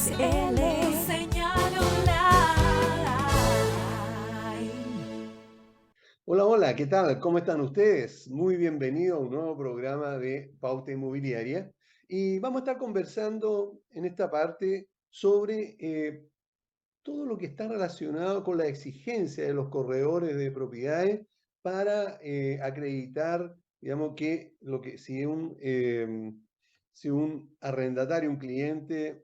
Señal online. Hola, hola, ¿qué tal? ¿Cómo están ustedes? Muy bienvenido a un nuevo programa de Pauta Inmobiliaria. Y vamos a estar conversando en esta parte sobre todo lo que está relacionado con la exigencia de los corredores de propiedades para acreditar, digamos, que si un arrendatario, un cliente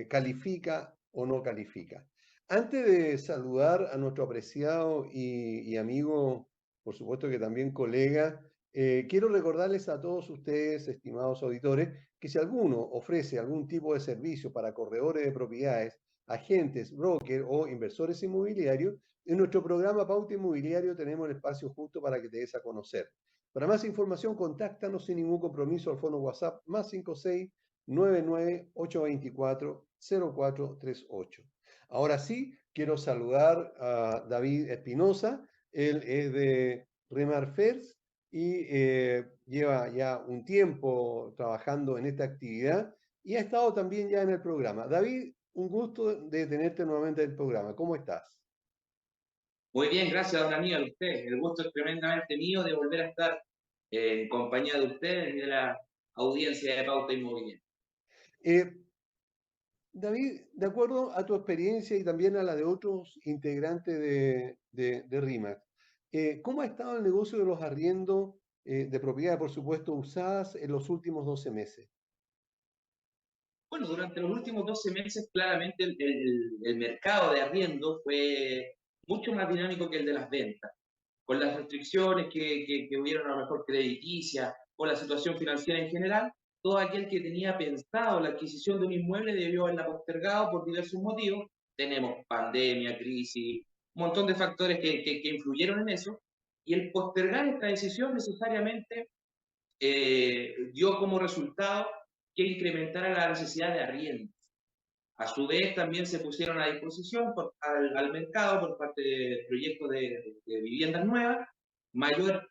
califica o no califica. Antes de saludar a nuestro apreciado y amigo, por supuesto que también colega, quiero recordarles a todos ustedes, estimados auditores, que si alguno ofrece algún tipo de servicio para corredores de propiedades, agentes, brokers o inversores inmobiliarios, en nuestro programa Pauta Inmobiliario tenemos el espacio justo para que te des a conocer. Para más información, contáctanos sin ningún compromiso al fono WhatsApp más 5699-824-0438. Ahora sí, quiero saludar a David Espinosa. Él es de Remar Fers y lleva ya un tiempo trabajando en esta actividad y ha estado también ya en el programa. David, un gusto de tenerte nuevamente en el programa. ¿Cómo estás? Muy bien, gracias, don Aníbal, usted. El gusto es tremendamente mío de volver a estar en compañía de ustedes y de la audiencia de Pauta Inmobiliaria. Eh, David, de acuerdo a tu experiencia y también a la de otros integrantes de RIMAX, ¿cómo ha estado el negocio de los arriendos de propiedades, por supuesto, usadas en los últimos 12 meses? Bueno, durante los últimos 12 meses, claramente el mercado de arriendo fue mucho más dinámico que el de las ventas. Con las restricciones que hubieron a lo mejor crediticias o la situación financiera en general, todo aquel que tenía pensado la adquisición de un inmueble debió haberla postergado por diversos motivos. Tenemos pandemia, crisis, un montón de factores que influyeron en eso, y el postergar esta decisión necesariamente dio como resultado que incrementara la necesidad de arriendo. A su vez, también se pusieron a disposición al mercado por parte de proyectos de viviendas nuevas, mayor,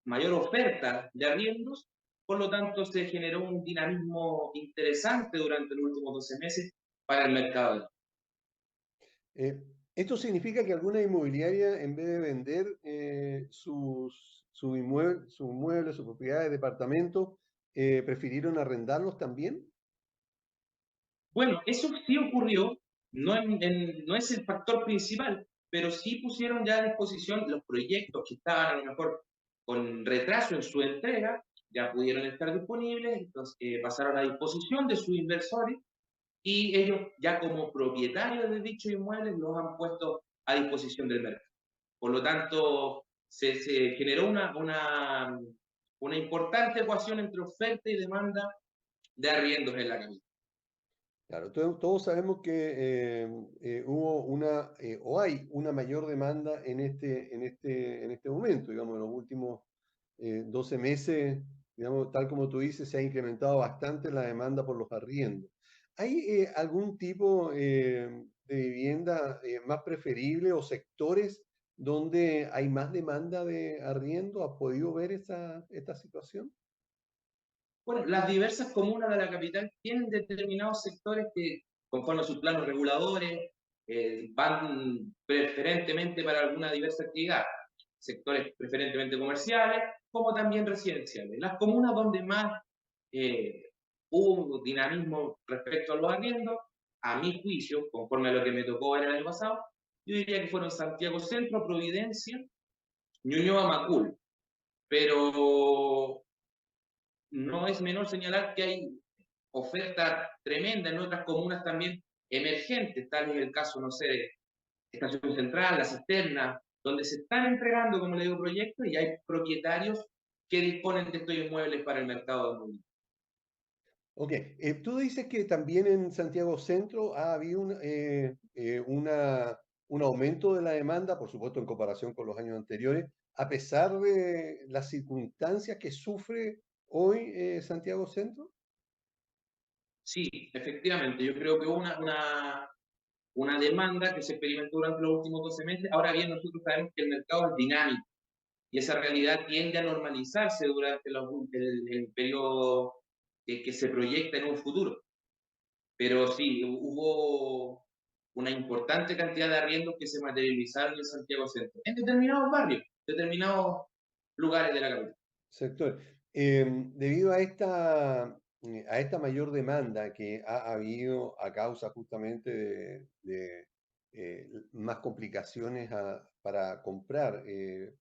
mayor oferta de arriendos, por lo tanto se generó un dinamismo interesante durante los últimos 12 meses para el mercado. Eh, Esto significa que alguna inmobiliaria, en vez de vender sus inmuebles, sus propiedades, departamentos, prefirieron arrendarlos también. Bueno, eso sí ocurrió, no es el factor principal, pero sí pusieron ya a disposición los proyectos que estaban a lo mejor con retraso en su entrega, ya pudieron estar disponibles, entonces pasaron a disposición de sus inversores y ellos ya como propietarios de dichos inmuebles los han puesto a disposición del mercado. Por lo tanto, se generó una importante ecuación entre oferta y demanda de arriendos en la capital. Claro, todos sabemos que hubo o hay una mayor demanda en este momento, digamos, en los últimos 12 meses, digamos, tal como tú dices, se ha incrementado bastante la demanda por los arriendos. ¿Hay algún tipo de vivienda más preferible o sectores donde hay más demanda de arriendo? ¿Has podido ver esta situación? Bueno, las diversas comunas de la capital tienen determinados sectores que, conforme a sus planos reguladores, van preferentemente para alguna diversa actividad. Sectores preferentemente comerciales, como también residenciales. Las comunas donde más eh, hubo un dinamismo respecto a los arriendos, a mi juicio, conforme a lo que me tocó ver el año pasado, yo diría que fueron Santiago Centro, Providencia, Ñuñoa, Macul. Pero no es menor señalar que hay oferta tremenda en otras comunas también emergentes, tal es el caso, no sé, de Estación Central, La Cisterna, donde se están entregando, como le digo, proyectos y hay propietarios que disponen de estos inmuebles para el mercado de inmobiliario. Ok, tú dices que también en Santiago Centro ha habido un aumento de la demanda, por supuesto en comparación con los años anteriores, a pesar de las circunstancias que sufre hoy Santiago Centro. Sí, efectivamente, yo creo que hubo una demanda que se experimentó durante los últimos 12 meses. Ahora bien, nosotros sabemos que el mercado es dinámico y esa realidad tiende a normalizarse durante el periodo que se proyecta en un futuro. pero sí, hubo una importante cantidad de arriendos que se materializaron en Santiago Centro, en determinados barrios, determinados lugares de la capital. sector. Debido a esta mayor demanda que ha habido a causa justamente más complicaciones para comprar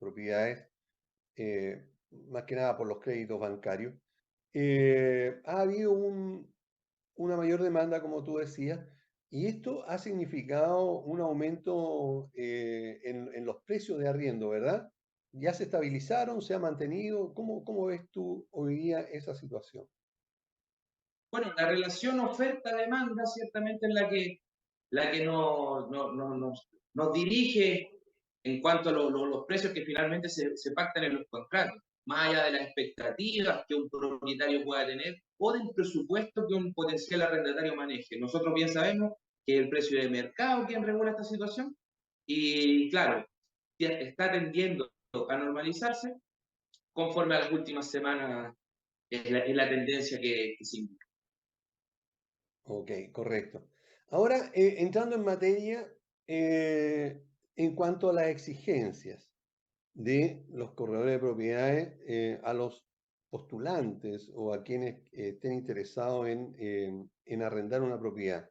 propiedades, más que nada por los créditos bancarios, ha habido una mayor demanda, como tú decías, y esto ha significado un aumento en los precios de arriendo, ¿verdad? ¿Ya se estabilizaron? ¿Se ha mantenido? ¿Cómo ves tú hoy día esa situación? Bueno, la relación oferta-demanda ciertamente es la que nos dirige en cuanto a los precios que finalmente se pactan en los contratos, más allá de las expectativas que un propietario pueda tener o del presupuesto que un potencial arrendatario maneje. Nosotros bien sabemos que el precio de mercado quien regula esta situación y claro, está tendiendo a normalizarse conforme a las últimas semanas es la tendencia que se indica. Ok, correcto. Ahora, entrando en materia, en cuanto a las exigencias de los corredores de propiedades a los postulantes o a quienes estén interesados en arrendar una propiedad.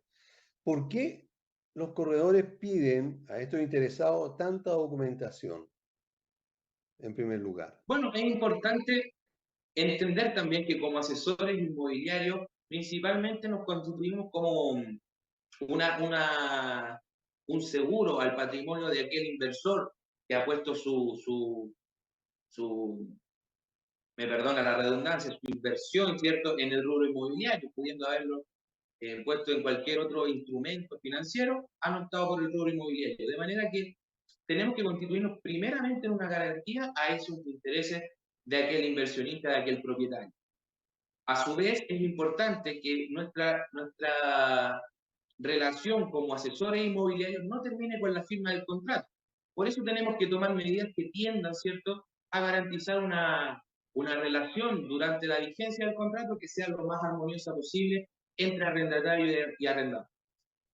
¿Por qué los corredores piden a estos interesados tanta documentación, en primer lugar? Bueno, es importante entender también que como asesores inmobiliarios, principalmente nos constituimos como una, una, un seguro al patrimonio de aquel inversor que ha puesto su me perdona la redundancia, su inversión, ¿cierto?, en el rubro inmobiliario, pudiendo haberlo puesto en cualquier otro instrumento financiero, han optado por el rubro inmobiliario. De manera que tenemos que constituirnos primeramente en una garantía a esos intereses de aquel inversionista, de aquel propietario. A su vez, es importante que nuestra relación como asesores inmobiliarios no termine con la firma del contrato. Por eso tenemos que tomar medidas que tiendan, ¿cierto?, a garantizar una relación durante la vigencia del contrato que sea lo más armoniosa posible entre arrendatario y arrendador.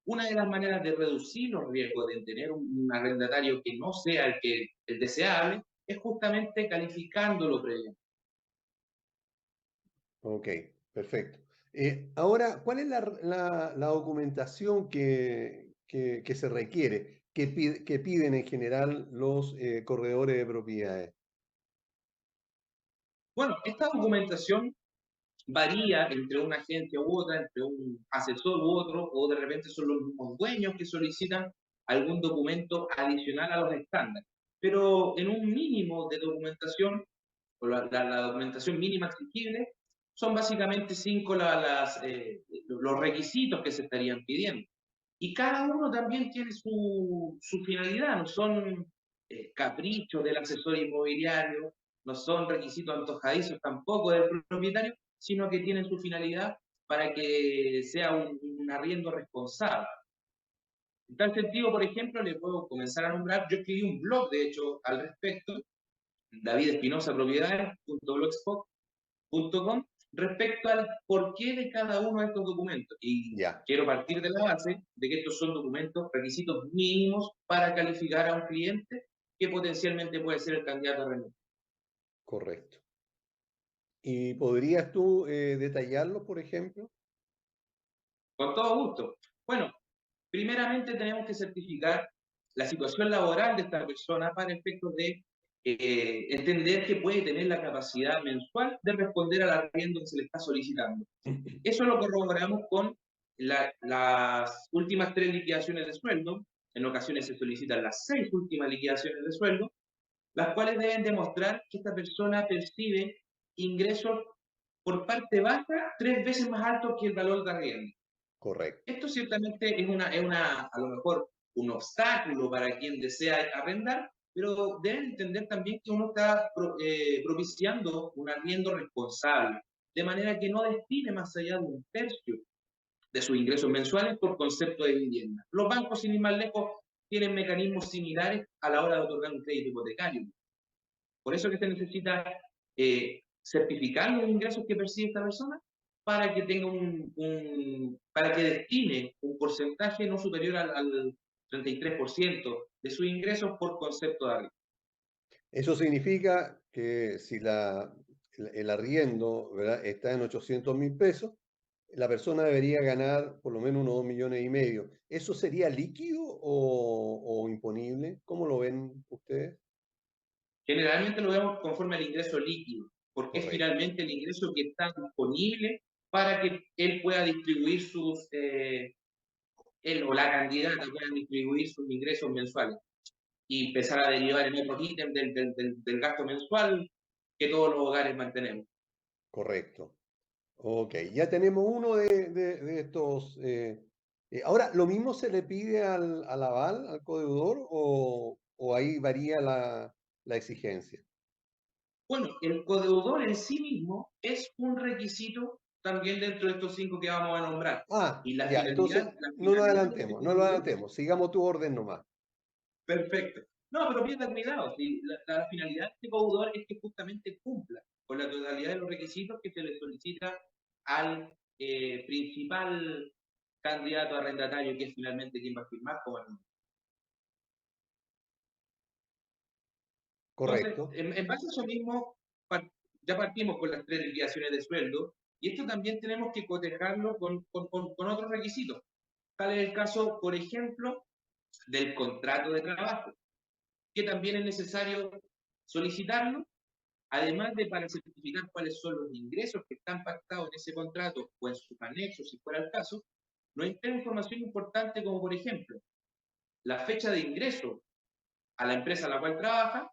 Una de las maneras de reducir los riesgos de tener un arrendatario que no sea el deseable es justamente calificándolo previamente. Ok, perfecto. Ahora, ¿cuál es la documentación que se requiere, que piden en general los corredores de propiedades? Bueno, esta documentación varía entre una agencia u otra, entre un asesor u otro, o de repente son los mismos dueños que solicitan algún documento adicional a los estándares. Pero en un mínimo de documentación, o la documentación mínima exigible, son básicamente cinco los requisitos que se estarían pidiendo. Y cada uno también tiene su finalidad, no son caprichos del asesor inmobiliario, no son requisitos antojadizos tampoco del propietario, sino que tienen su finalidad para que sea un arriendo responsable. En tal sentido, por ejemplo, le puedo comenzar a nombrar, yo escribí un blog, de hecho, al respecto, davidespinosapropiedades.blogspot.com, respecto al porqué de cada uno de estos documentos. Y Ya, quiero partir de la base de que estos son documentos, requisitos mínimos para calificar a un cliente que potencialmente puede ser el candidato a rendir. correcto. ¿Y podrías tú detallarlo, por ejemplo? Con todo gusto. Bueno, primeramente tenemos que certificar la situación laboral de esta persona para efectos de entender que puede tener la capacidad mensual de responder al arriendo que se le está solicitando. Eso lo corroboramos con las últimas 3 liquidaciones de sueldo. En ocasiones se solicitan las 6 últimas liquidaciones de sueldo, las cuales deben demostrar que esta persona percibe ingresos por parte baja 3 veces más altos que el valor de arriendo. Correcto. Esto ciertamente a lo mejor, un obstáculo para quien desea arrendar, pero deben entender también que uno está propiciando un arriendo responsable, de manera que no destine más allá de un tercio de sus ingresos mensuales por concepto de vivienda. Los bancos, sin ir más lejos, tienen mecanismos similares a la hora de otorgar un crédito hipotecario. Por eso que se necesita certificar los ingresos que percibe esta persona para que tenga para que destine un porcentaje no superior al 33% de sus ingresos por concepto de arriendo. Eso significa que si el arriendo, ¿verdad?, está en 800.000 pesos, la persona debería ganar por lo menos unos 2,5 millones. ¿Eso sería líquido o imponible? ¿Cómo lo ven ustedes? Generalmente lo vemos conforme al ingreso líquido, porque es Correcto, finalmente el ingreso que está disponible para que él pueda distribuir él o la candidata puedan distribuir sus ingresos mensuales y empezar a derivar en otros ítems del gasto mensual que todos los hogares mantenemos. correcto. Ok, ya tenemos uno de estos. Ahora, ¿lo mismo se le pide al aval, al codeudor, o ahí varía la exigencia? Bueno, el codeudor en sí mismo es un requisito también dentro de estos 5 que vamos a nombrar. Ah, Y ya, entonces la no nos finalidad de este adelantemos, no lo codeudor. adelantemos, sigamos tu orden nomás. Perfecto. No, pero pierda cuidado. Si la finalidad de este codeudor es que justamente cumpla con la totalidad de los requisitos que se le solicita al principal candidato arrendatario, que es finalmente quien va a firmar como arrendatario. Entonces, Correcto. en base a eso mismo, ya partimos con las 3 desviaciones de sueldo, y esto también tenemos que cotejarlo con otros requisitos. Tal es el caso, por ejemplo, del contrato de trabajo, que también es necesario solicitarlo, además de para certificar cuáles son los ingresos que están pactados en ese contrato o en sus anexos, si fuera el caso, nos integra información importante como, por ejemplo, la fecha de ingreso a la empresa a la cual trabaja.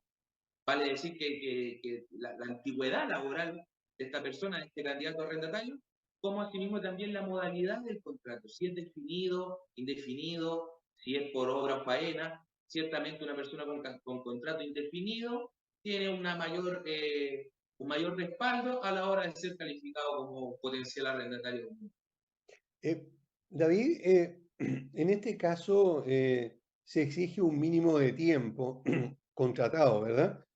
Vale decir que la antigüedad laboral de esta persona, de este candidato arrendatario, como asimismo también la modalidad del contrato, si es definido, indefinido, si es por obra o faena. Ciertamente una persona con contrato indefinido tiene un mayor respaldo a la hora de ser calificado como potencial arrendatario. Eh, David, en este caso se exige un mínimo de tiempo contratado, ¿verdad?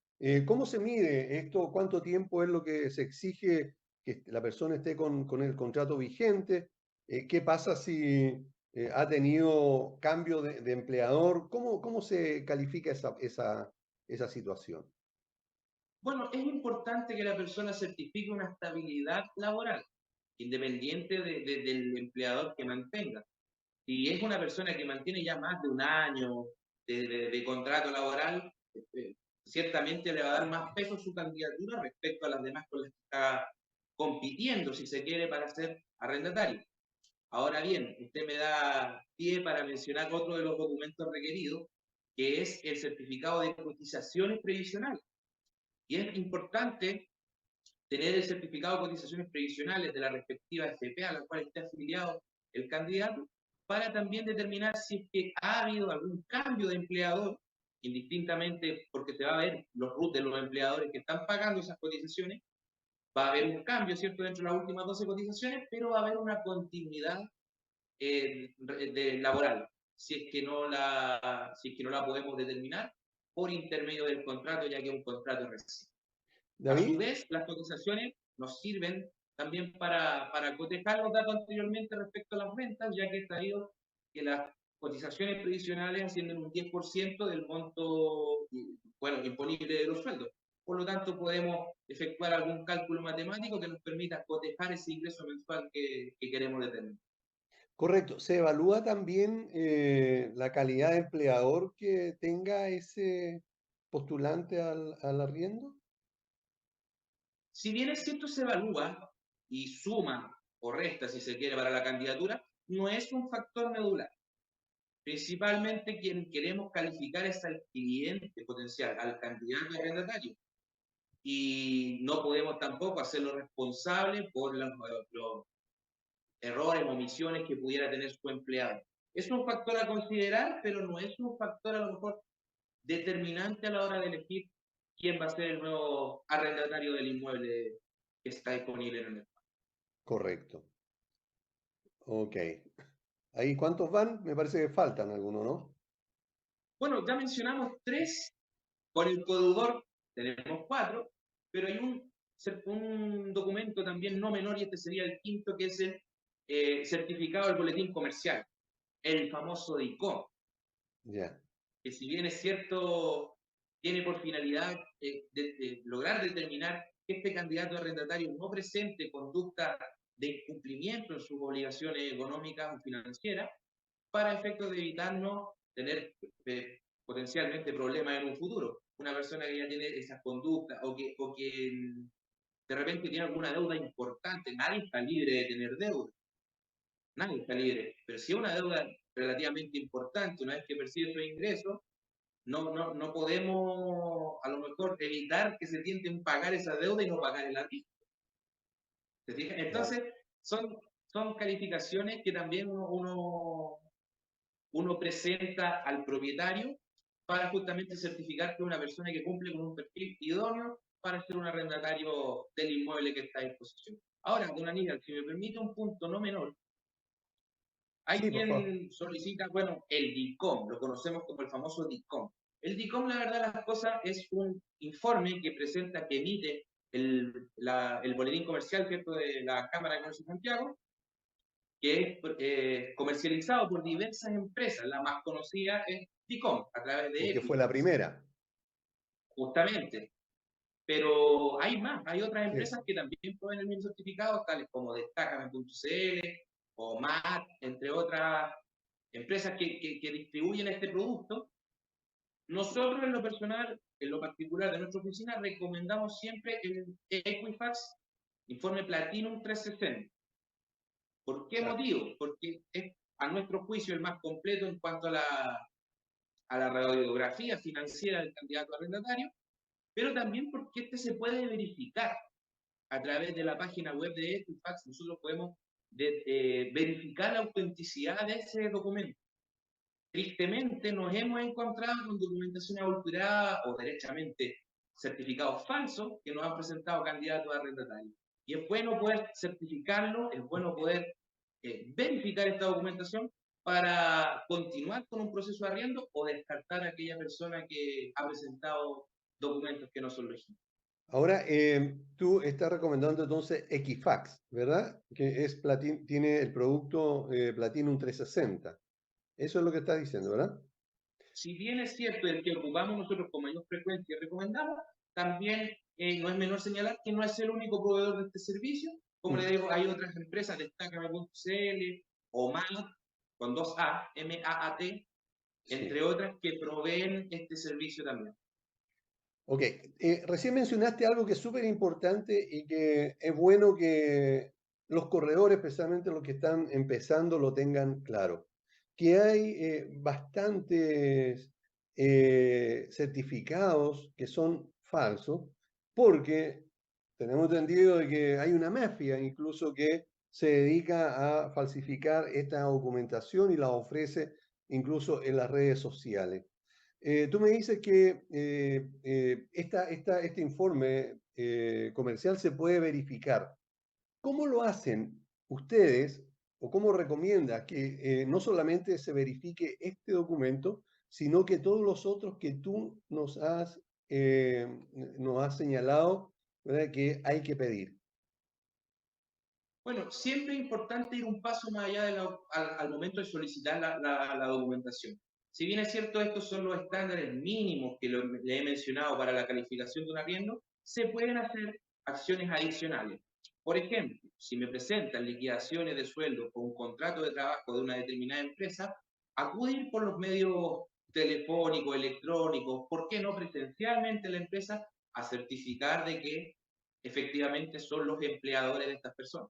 ¿Cómo se mide esto? ¿Cuánto tiempo es lo que se exige que la persona esté con el contrato vigente? ¿Qué pasa si ha tenido cambio de empleador? ¿Cómo se califica esa situación? Bueno, es importante que la persona certifique una estabilidad laboral, independiente del empleador que mantenga. Si es una persona que mantiene ya más de un año de contrato laboral, ciertamente le va a dar más peso a su candidatura respecto a las demás con las que está compitiendo, si se quiere, para ser arrendatario. Ahora bien, usted me da pie para mencionar otro de los documentos requeridos, que es el certificado de cotizaciones previsionales. Y es importante tener el certificado de cotizaciones previsionales de la respectiva FP a la cual esté afiliado el candidato, para también determinar si es que ha habido algún cambio de empleador, indistintamente porque se va a ver los RUT de los empleadores que están pagando esas cotizaciones. Va a haber un cambio, ¿cierto?, dentro de las últimas 12 cotizaciones, pero va a haber una continuidad laboral, si es que no la podemos determinar por intermedio del contrato, ya que es un contrato reciente. A su David, vez, las cotizaciones nos sirven también para cotejar los datos anteriormente respecto a las rentas, ya que he sabido que las cotizaciones previsionales ascienden un 10% del monto, bueno, imponible de los sueldos. Por lo tanto, podemos efectuar algún cálculo matemático que nos permita cotejar ese ingreso mensual que queremos determinar. correcto. ¿Se evalúa también la calidad de empleador que tenga ese postulante al arriendo? Si bien es cierto, se evalúa y suma o resta, si se quiere, para la candidatura, no es un factor medular. Principalmente quien queremos calificar es al cliente potencial, al candidato arrendatario. Y no podemos tampoco hacerlo responsable por los errores o omisiones que pudiera tener su empleado. Es un factor a considerar, pero no es un factor a lo mejor determinante a la hora de elegir quién va a ser el nuevo arrendatario del inmueble que está disponible en el mercado. Correcto. Ok. ¿Ahí cuántos van? Me parece que faltan algunos, ¿no? Bueno, ya mencionamos 3, con el codeudor tenemos 4, pero hay un un documento también no menor, y este sería el quinto, que es el certificado del boletín comercial, el famoso DICOM, Ya. que si bien es cierto, tiene por finalidad de lograr determinar que este candidato arrendatario no presente conducta de incumplimiento en sus obligaciones económicas o financieras, para efectos de evitarnos tener potencialmente problemas en un futuro. Una persona que ya tiene esas conductas o que de repente tiene alguna deuda importante, nadie está libre de tener deuda, nadie está libre, pero si es una deuda relativamente importante, una vez que percibe su ingreso, no podemos a lo mejor evitar que se tienten pagar esa deuda y no pagar el arriendo. ¿Se fijan? Claro. Entonces, son calificaciones que también uno presenta al propietario para justamente certificar que es una persona que cumple con un perfil idóneo para ser un arrendatario del inmueble que está a disposición. Ahora, don Aníbal, si me permite un punto no menor, hay Sí, por favor. quien solicita, bueno, el DICOM, lo conocemos como el famoso DICOM. El DICOM, la verdad, las cosas, es un informe que presenta, que emite el boletín comercial, ¿cierto?, de la Cámara de Comercio de Santiago, que es comercializado por diversas empresas. La más conocida es DICOM, a través de Porque fue la Equifax, primera. justamente. Pero hay más, hay otras Sí. empresas que también proveen el mismo certificado, tales como Destacame.cl o MAT, entre otras empresas que distribuyen este producto. Nosotros en lo personal, en lo particular de nuestra oficina, recomendamos siempre el Equifax Informe Platinum 360. ¿Por qué Claro. motivo? Porque es, a nuestro juicio, el más completo en cuanto a la radiografía financiera del candidato arrendatario, pero también porque este se puede verificar a través de la página web de Equifax. Nosotros podemos verificar la autenticidad de ese documento. Tristemente nos hemos encontrado con documentación adulterada o derechamente certificados falsos que nos han presentado candidatos arrendatarios. Y es bueno poder certificarlo, es bueno poder verificar esta documentación para continuar con un proceso de arriendo o descartar a aquella persona que ha presentado documentos que no son legítimos. Ahora, tú estás recomendando entonces Equifax, ¿verdad? Que es tiene el producto Platinum 360. Eso es lo que estás diciendo, ¿verdad? Si bien es cierto el que ocupamos nosotros con mayor frecuencia y recomendamos, también no es menor señalar que no es el único proveedor de este servicio. Como le Mm, digo, hay otras empresas, Destacame.cl o MAAT, con dos A, M-A-A-T, sí. entre otras, que proveen este servicio también. Ok. Recién mencionaste algo que es súper importante y que es bueno que los corredores, especialmente los que están empezando, lo tengan claro. Que hay bastantes certificados que son falsos porque tenemos entendido de que hay una mafia incluso que se dedica a falsificar esta documentación y la ofrece incluso en las redes sociales. Tú me dices que este informe comercial se puede verificar. ¿Cómo lo hacen ustedes o cómo recomiendas que no solamente se verifique este documento, sino que todos los otros que tú nos has señalado, ¿verdad?, que hay que pedir? Bueno, siempre es importante ir un paso más allá al momento de solicitar la documentación. Si bien es cierto, estos son los estándares mínimos que le he mencionado para la calificación de un arriendo, se pueden hacer acciones adicionales. Por ejemplo, si me presentan liquidaciones de sueldo o un contrato de trabajo de una determinada empresa, acudir por los medios telefónicos, electrónicos, ¿por qué no presencialmente a la empresa a certificar de que efectivamente son los empleadores de estas personas?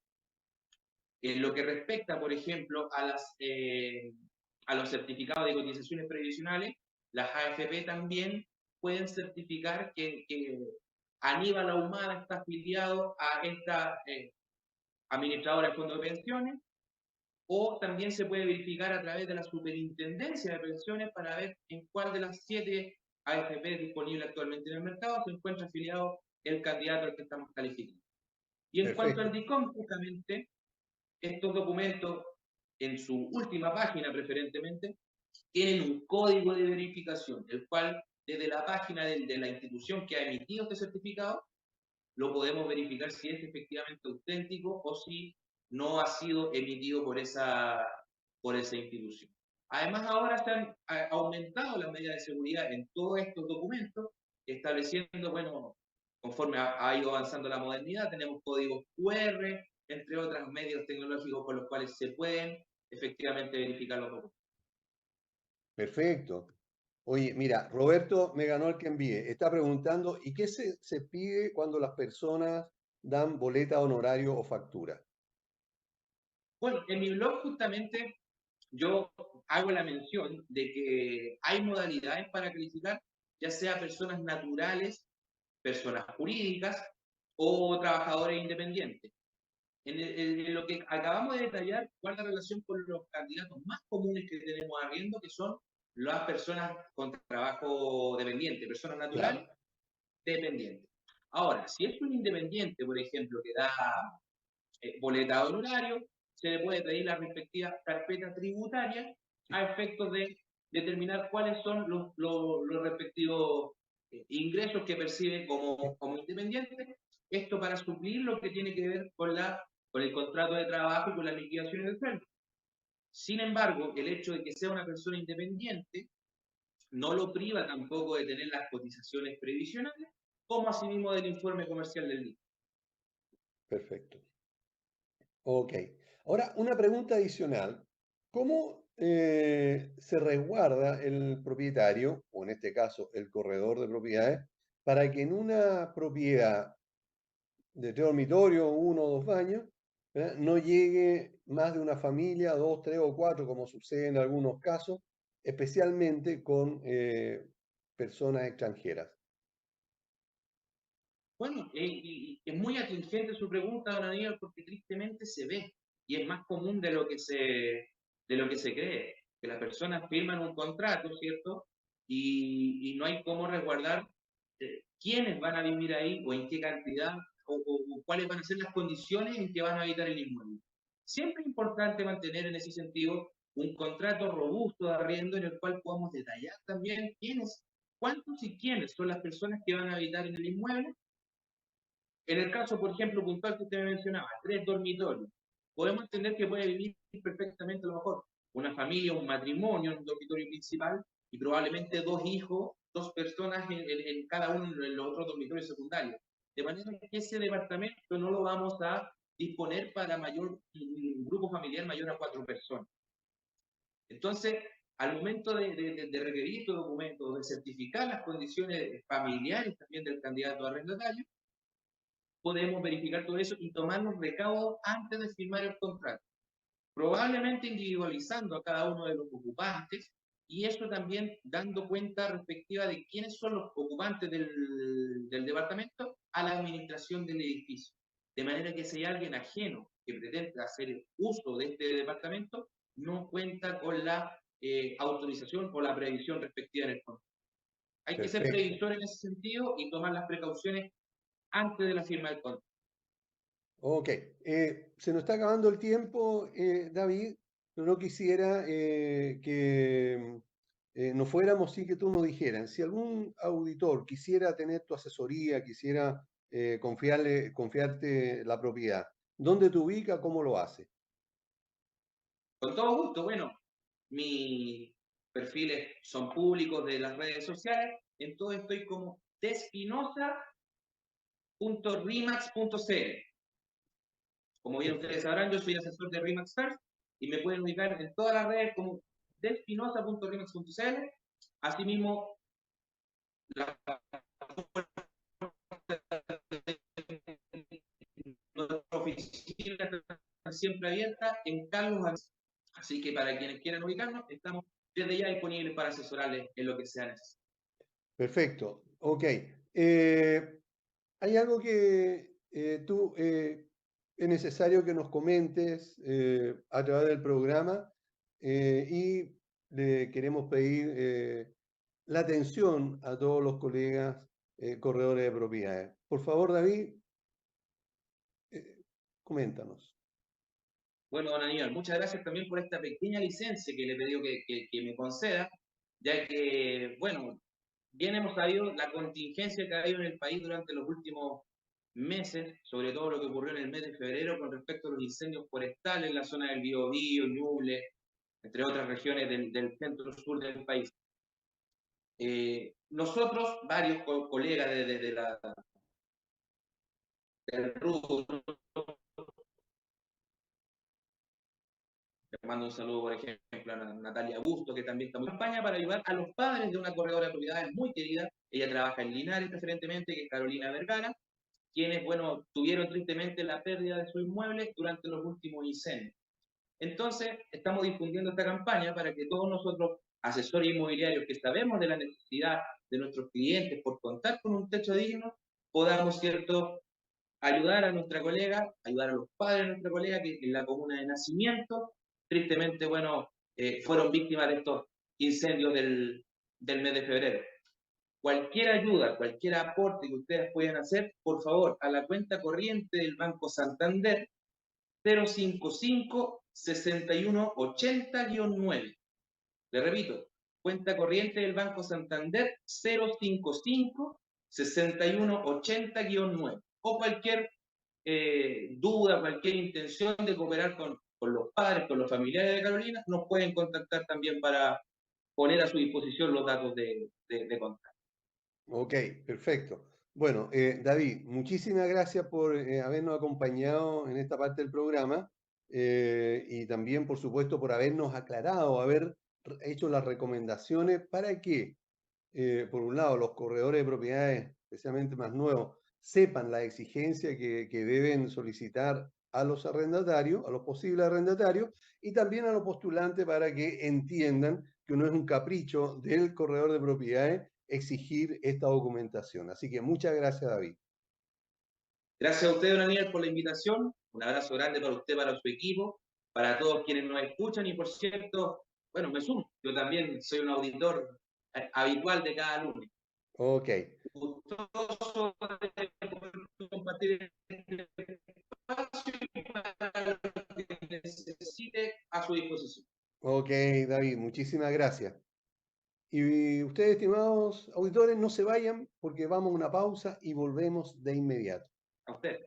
En lo que respecta, por ejemplo, a los certificados de cotizaciones previsionales, las AFP también pueden certificar que Aníbal Ahumada está afiliado a esta administradora de fondos de pensiones, o también se puede verificar a través de la superintendencia de pensiones para ver en cuál de las 7 AFP disponibles actualmente en el mercado se encuentra afiliado el candidato al que estamos calificando. Y en cuanto al Perfecto. DICOM, justamente, estos documentos, en su última página preferentemente, tienen un código de verificación, el cual desde la página de la institución que ha emitido este certificado, lo podemos verificar si es efectivamente auténtico o si no ha sido emitido por esa institución. Además, ahora se han aumentado las medidas de seguridad en todos estos documentos, estableciendo, bueno, conforme ha ido avanzando la modernidad, tenemos códigos QR, entre otros medios tecnológicos con los cuales se pueden efectivamente verificar los documentos. Perfecto. Oye, mira, Roberto me ganó el que envíe. Está preguntando, ¿y qué se pide cuando las personas dan boleta, honorario o factura? Bueno, en mi blog justamente yo hago la mención de que hay modalidades para calificar, ya sea personas naturales, personas jurídicas o trabajadores independientes. En lo que acabamos de detallar, guarda relación con los candidatos más comunes que tenemos arriendo, que son las personas con trabajo dependiente, personas Claro, naturales dependientes. Ahora, si es un independiente, por ejemplo, que da boleta de honorario, se le puede pedir la respectiva carpeta tributaria a efectos de determinar cuáles son los respectivos ingresos que percibe como independiente. Esto para suplir lo que tiene que ver con el contrato de trabajo y con las liquidaciones del sueldo. Sin embargo, el hecho de que sea una persona independiente no lo priva tampoco de tener las cotizaciones previsionales, como asimismo del informe comercial del IVA. perfecto. Ok. Ahora, una pregunta adicional. ¿Cómo se resguarda el propietario, o en este caso el corredor de propiedades, para que en una propiedad de tres dormitorios, uno o dos baños, ¿verdad?, no llegue más de una familia, dos, tres o cuatro, como sucede en algunos casos, especialmente con personas extranjeras? Bueno, y es muy atingente su pregunta, don Aníbal, porque tristemente se ve, y es más común de lo que se cree, que las personas firman un contrato, ¿cierto? Y no hay cómo resguardar quiénes van a vivir ahí, o en qué cantidad, o cuáles van a ser las condiciones en que van a habitar el inmueble. Siempre es importante mantener en ese sentido un contrato robusto de arriendo en el cual podamos detallar también quiénes, cuántos y quiénes son las personas que van a habitar en el inmueble. En el caso, por ejemplo, puntual que usted me mencionaba, tres dormitorios, podemos entender que puede vivir perfectamente a lo mejor una familia, un matrimonio en un dormitorio principal y probablemente dos hijos, dos personas en cada uno de los otros dormitorios secundarios. De manera que ese departamento no lo vamos a disponer para un grupo familiar mayor a 4 personas. Entonces, al momento de requerir estos documentos, de certificar las condiciones familiares también del candidato arrendatario, podemos verificar todo eso y tomar los recaudos antes de firmar el contrato, probablemente individualizando a cada uno de los ocupantes y eso también dando cuenta respectiva de quiénes son los ocupantes del departamento a la administración del edificio. De manera que si hay alguien ajeno que pretende hacer uso de este departamento, no cuenta con la autorización o la previsión respectiva en el contrato. Hay que ser Perfecto. previsor en ese sentido y tomar las precauciones antes de la firma del contrato. Ok, se nos está acabando el tiempo, David, pero no quisiera que nos fuéramos sin que tú nos dijeras. Si algún auditor quisiera tener tu asesoría, quisiera confiarte la propiedad, ¿dónde te ubica? ¿Cómo lo hace? Con todo gusto, bueno, mis perfiles son públicos de las redes sociales, entonces estoy como despinosa.rimax.cl. Como bien ustedes Perfecto. sabrán, yo soy asesor de Rimax First y me pueden ubicar en todas las redes como despinosa.rimax.cl. Asimismo, la nuestra oficina está siempre abierta en Carlos Aranza. Así que para quienes quieran ubicarnos, estamos desde ya disponibles para asesorarles en lo que sea necesario. Perfecto. Ok. Hay algo que es necesario que nos comentes a través del programa y le queremos pedir la atención a todos los colegas corredores de propiedades. Por favor, David, eh, coméntanos. Bueno, don Aníbal, muchas gracias también por esta pequeña licencia que le he pedido que me conceda, ya que, bueno, bien hemos sabido la contingencia que ha habido en el país durante los últimos meses, sobre todo lo que ocurrió en el mes de febrero con respecto a los incendios forestales en la zona del Biobío, Ñuble, entre otras regiones del centro-sur del país. Nosotros, varios colegas del rubro, le mando un saludo, por ejemplo, a Natalia Augusto, que también está en campaña para ayudar a los padres de una corredora de propiedades muy querida. Ella trabaja en Linares preferentemente, que es Carolina Vergara, quienes, bueno, tuvieron tristemente la pérdida de sus inmuebles durante los últimos incendios. Entonces, estamos difundiendo esta campaña para que todos nosotros, asesores inmobiliarios que sabemos de la necesidad de nuestros clientes por contar con un techo digno, podamos, ¿cierto?, ayudar a nuestra colega, ayudar a los padres de nuestra colega que en la comuna de Nacimiento, tristemente, bueno, fueron víctimas de estos incendios del mes de febrero. Cualquier ayuda, cualquier aporte que ustedes puedan hacer, por favor, a la cuenta corriente del Banco Santander 055 61 80-9. Le repito, cuenta corriente del Banco Santander 055 61 80-9. O cualquier duda, cualquier intención de cooperar con los padres, con los familiares de Carolina, nos pueden contactar también para poner a su disposición los datos de contacto. Ok, perfecto. Bueno, David, muchísimas gracias por habernos acompañado en esta parte del programa y también, por supuesto, por habernos aclarado, haber hecho las recomendaciones para que, por un lado, los corredores de propiedades, especialmente más nuevos, sepan la exigencia que deben solicitar a los arrendatarios, a los posibles arrendatarios, y también a los postulantes para que entiendan que no es un capricho del corredor de propiedades exigir esta documentación. Así que muchas gracias, David. Gracias a usted, don Daniel, por la invitación. Un abrazo grande para usted, para su equipo, para todos quienes nos escuchan y, por cierto, bueno, me sumo. Yo también soy un auditor habitual de cada lunes. Ok, Gustoso de compartir este espacio y para lo que necesite a su disposición. ok, David, muchísimas gracias. Y ustedes, estimados auditores, no se vayan porque vamos a una pausa y volvemos de inmediato. A usted.